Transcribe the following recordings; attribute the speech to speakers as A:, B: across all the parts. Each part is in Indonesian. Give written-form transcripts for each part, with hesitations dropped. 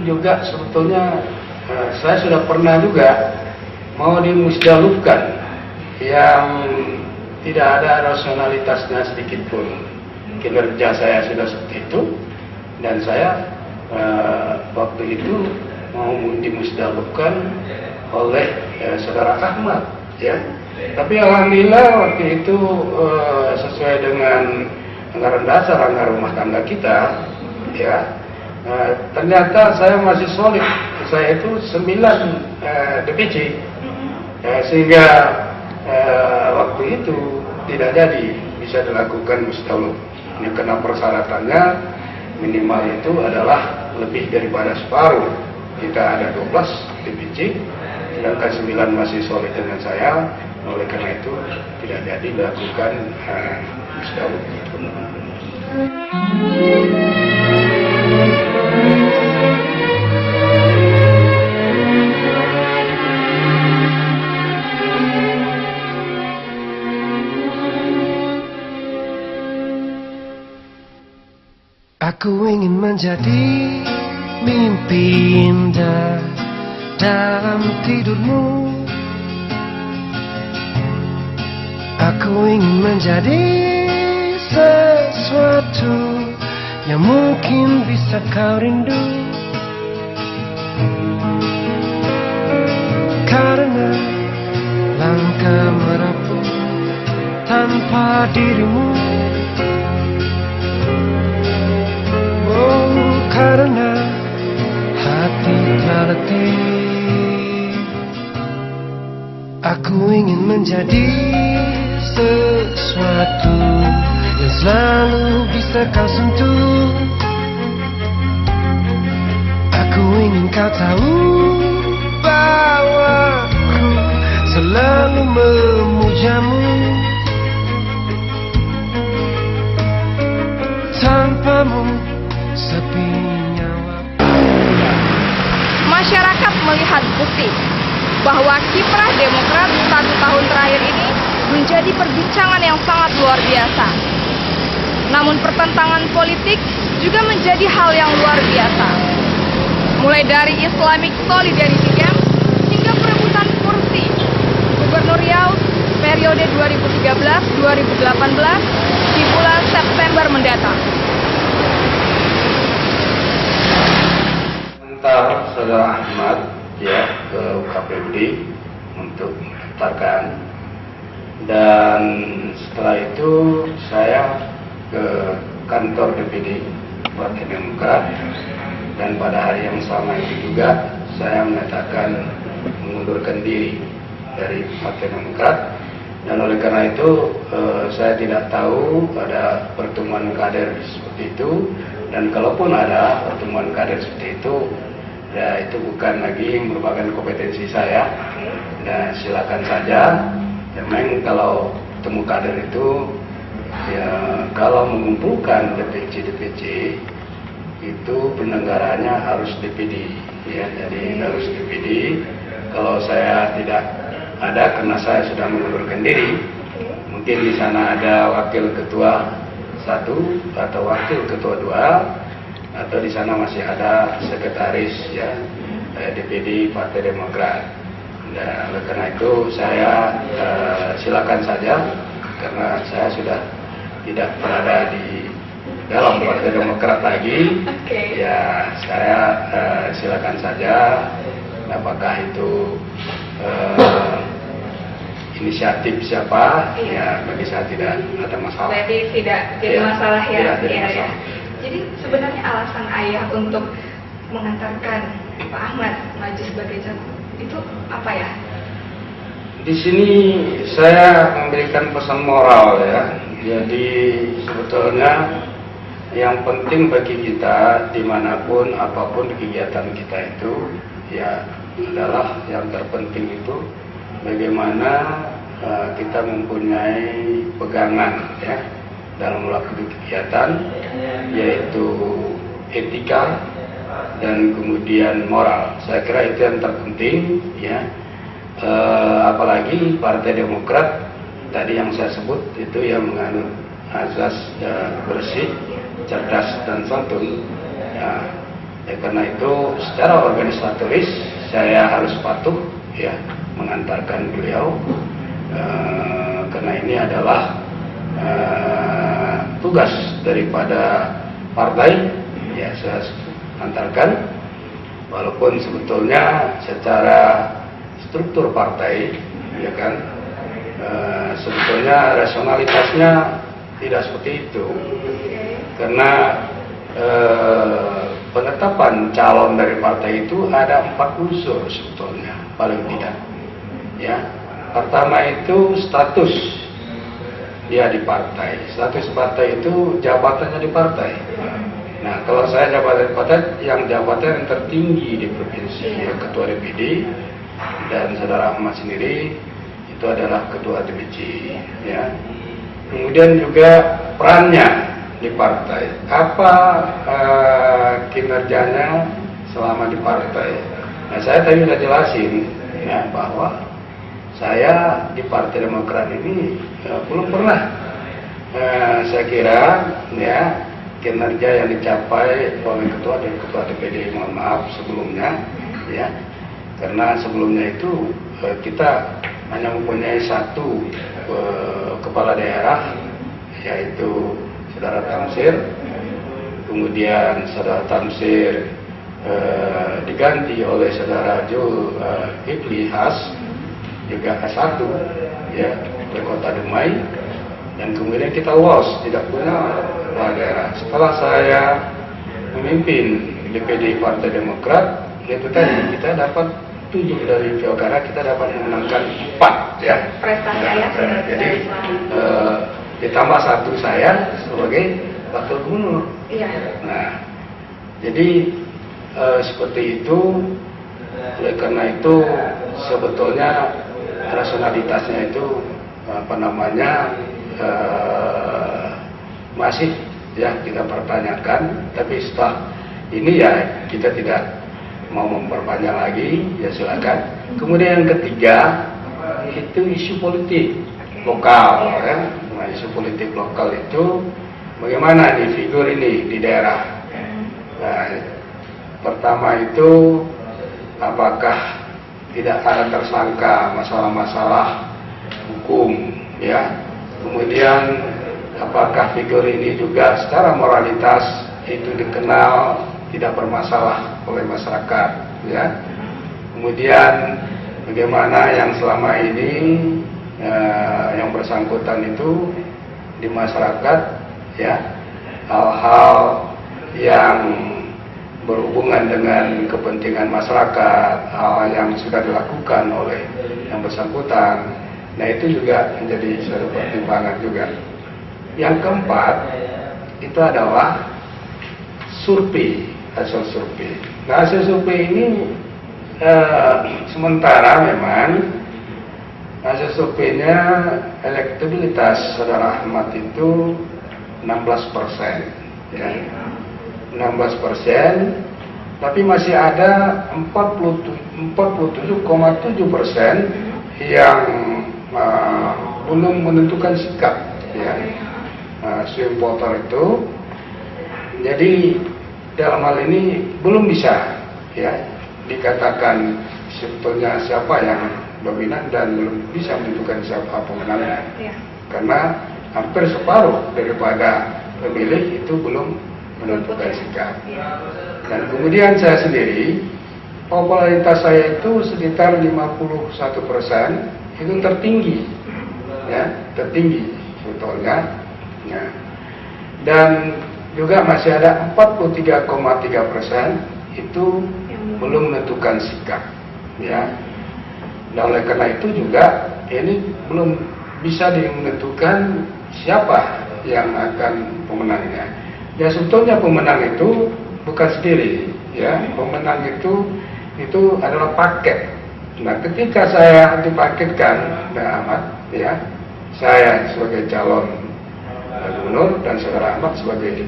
A: juga sebetulnya saya sudah pernah juga mau dimusdalufkan yang tidak ada rasionalitasnya sedikit pun. Kinerja saya sudah seperti itu, dan saya waktu itu mau dimusdalufkan oleh saudara Ahmad, ya. Tapi alhamdulillah waktu itu sesuai dengan anggaran dasar, anggaran rumah tangga kita, ya. Ternyata saya masih solid. Saya itu 9 DPC, sehingga waktu itu tidak jadi bisa dilakukan musdaluf. Ini karena persyaratannya minimal itu adalah lebih daripada separuh. Kita ada 12 DPC, sedangkan 9 masih solid dengan saya. Oleh karena itu tidak jadi dilakukan musdaluf itu.
B: Aku ingin menjadi mimpi indah dalam tidurmu. Aku ingin menjadi sesuatu yang mungkin bisa kau rindu. Karena langkah merapuh tanpa dirimu. Karena hati telah letih. Aku ingin menjadi sesuatu yang selalu bisa kau sentuh. Aku ingin kau tahu bahwa aku selalu memujamu. Tanpamu sepinya waktu.
C: Masyarakat melihat bukti bahwa kiprah Demokrat 1 tahun terakhir ini menjadi perbincangan yang sangat luar biasa. Namun pertentangan politik juga menjadi hal yang luar biasa. Mulai dari Islamic Solidarity Camp hingga perebutan kursi Gubernur Riau periode 2013-2018 di bulan September mendatang.
A: Antar saudara Ahmad ya ke KPUD untuk mendaftarkan, dan setelah itu saya ke kantor DPD Partai Demokrat, dan pada hari yang sama itu juga saya menyatakan mengundurkan diri dari Partai Demokrat. Dan oleh karena itu saya tidak tahu ada pertemuan kader seperti itu, dan kalaupun ada pertemuan kader seperti itu, ya itu bukan lagi merupakan kompetensi saya. Dan silakan saja. Ya, memang kalau temu kader itu, ya kalau mengumpulkan DPC itu penyelenggaranya harus DPD, ya jadi harus DPD. Kalau saya tidak ada karena saya sudah mengundurkan diri, mungkin di sana ada wakil ketua 1 atau wakil ketua 2, atau di sana masih ada sekretaris ya DPD Partai Demokrat. Dan oleh karena itu saya silakan saja, karena saya sudah tidak berada di dalam Partai Demokrat lagi. Ya saya silakan saja, apakah itu inisiatif siapa, ya bagi saya tidak ada masalah.
C: Berarti tidak jadi masalah ya.
A: Tidak jadi masalah.
C: Jadi sebenarnya alasan ayah untuk mengantarkan Pak Ahmad maju sebagai cagup itu apa ya?
A: Di sini saya memberikan pesan moral ya. Jadi sebetulnya yang penting bagi kita dimanapun apapun kegiatan kita itu ya adalah yang terpenting itu bagaimana kita mempunyai pegangan ya dalam melakukan kegiatan, yaitu etika dan kemudian moral. Saya kira itu yang terpenting ya. Apalagi Partai Demokrat tadi yang saya sebut itu yang menganut azas bersih, cerdas dan santun. Ya, Ya, karena itu secara organisatoris saya harus patuh ya mengantarkan beliau karena ini adalah tugas daripada partai ya, saya antarkan walaupun sebetulnya secara struktur partai ya kan sebetulnya rasionalitasnya tidak seperti itu karena penetapan calon dari partai itu ada 4 unsur sebetulnya paling tidak ya. Pertama itu status dia di partai. Status partai itu jabatannya di partai. Nah, kalau saya jabatan partai yang jabatan yang tertinggi di provinsi ya, ketua DPD dan saudara Ahmad sendiri itu adalah ketua DPC ya. Kemudian juga perannya di partai. Apa kinerjanya selama di partai. Nah, saya tadi sudah jelasin ya bahwa saya di Partai Demokrat ini belum pernah saya kira ya kinerja yang dicapai oleh ketua dan ketua DPD, mohon maaf sebelumnya ya, karena sebelumnya itu kita hanya mempunyai satu kepala daerah yaitu saudara Tamsir, kemudian saudara Tamsir diganti oleh saudara Zulkifli Has juga S1 ya oleh Kota Dumai, dan kemudian kita lost tidak punya kepala daerah. Setelah saya memimpin DPD Partai Demokrat itu tadi kita dapat 7 dari pilkada, kita dapat memenangkan 4 ya
C: Prestasi ya.
A: jadi ditambah 1 saya sebagai wakil gubernur.
C: Iya.
A: Nah jadi seperti itu. Oleh karena itu sebetulnya rasionalitasnya itu masih ya kita pertanyakan, tapi setelah ini ya kita tidak mau memperpanjang lagi, ya silakan. Kemudian yang ketiga itu isu politik lokal ya. Nah, isu politik lokal itu bagaimana nih figur ini di daerah. Nah, pertama itu apakah tidak ada tersangka masalah-masalah hukum ya. Kemudian apakah figur ini juga secara moralitas itu dikenal tidak bermasalah oleh masyarakat ya. Kemudian bagaimana yang selama ini yang bersangkutan itu di masyarakat ya, hal-hal yang berhubungan dengan kepentingan masyarakat, hal yang sudah dilakukan oleh yang bersangkutan. Nah, itu juga menjadi suatu pertimbangan juga. Yang keempat itu adalah survei, hasil survei. Nah, hasil survei ini sementara memang hasil surveinya elektabilitas saudara Ahmad itu 16% ya. 16%, tapi masih ada 47,7% yang belum menentukan sikap ya, swing voter itu. Jadi dalam hal ini belum bisa ya dikatakan sebetulnya siapa yang dominan dan belum bisa menentukan siapa pemenangnya ya. Karena hampir separuh daripada pemilih itu belum menentukan sikap. Dan kemudian saya sendiri, popularitas saya itu sekitar 51%, itu tertinggi, ya, tertinggi sebetulnya. Ya. Dan juga masih ada 43,3% itu belum menentukan sikap, ya. Dan oleh karena itu juga ini belum bisa menentukan siapa yang akan pemenangnya. Ya, sebetulnya pemenang itu bukan sendiri, ya. Pemenang itu adalah paket. Nah, ketika saya dipaketkan, Ahmad, ya, saya sebagai calon gubernur dan saudara Ahmad sebagai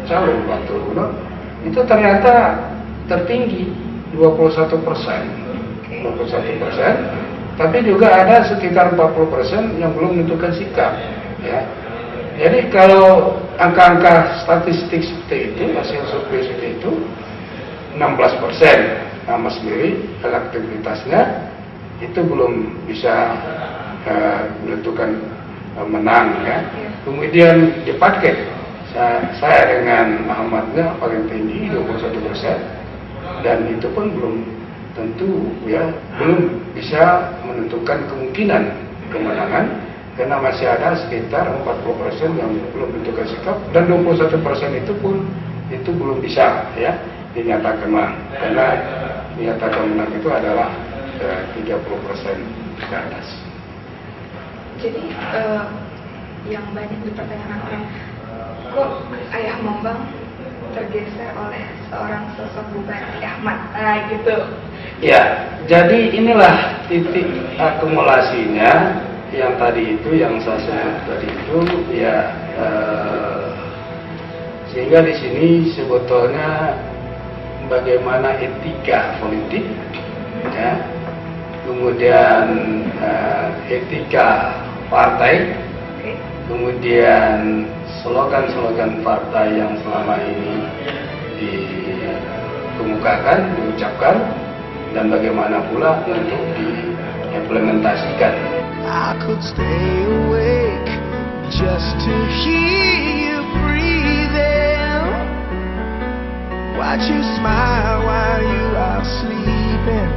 A: calon wakil gubernur, itu ternyata tertinggi 21%, 21%. Tapi juga ada sekitar 40% yang belum menentukan sikap, ya. Jadi kalau angka-angka statistik seperti itu, hasil survei seperti itu, 16%. Nama sendiri elektabilitasnya itu belum bisa menentukan menang ya. Kemudian dipakai saya dengan Ahmadnya paling tinggi 21%, dan itu pun belum tentu ya, belum bisa menentukan kemungkinan kemenangan, karena masih ada sekitar 40% yang belum menentukan sikap, dan 21% itu pun itu belum bisa ya dinyatakan menang, karena dinyatakan menang itu adalah 30% ke atas.
C: Jadi yang banyak dipertanyakan orang, kok Ayah Mambang tergeser oleh seorang sosok Bupati Ahmad, gitu.
A: Ya, jadi inilah titik akumulasinya yang tadi itu, yang saya sebut tadi itu ya, sehingga di sini sebetulnya bagaimana etika politik ya, kemudian etika partai, kemudian slogan-slogan partai yang selama ini dikemukakan, diucapkan, dan bagaimana pula untuk diimplementasikan.
B: I could stay awake just to hear you breathing, watch you smile while you are sleeping,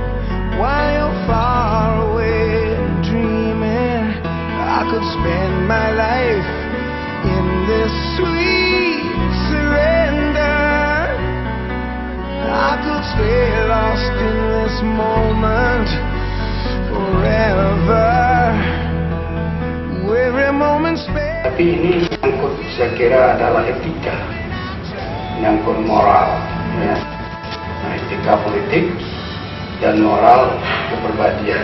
B: while you're far away dreaming. I could spend my life in this sweet surrender. I could stay lost in this moment forever. Every moment spent.
A: Tapi ini menyangkut, saya kira adalah etika, menyangkut moral ya. Nah, etika politik dan moral kepribadian.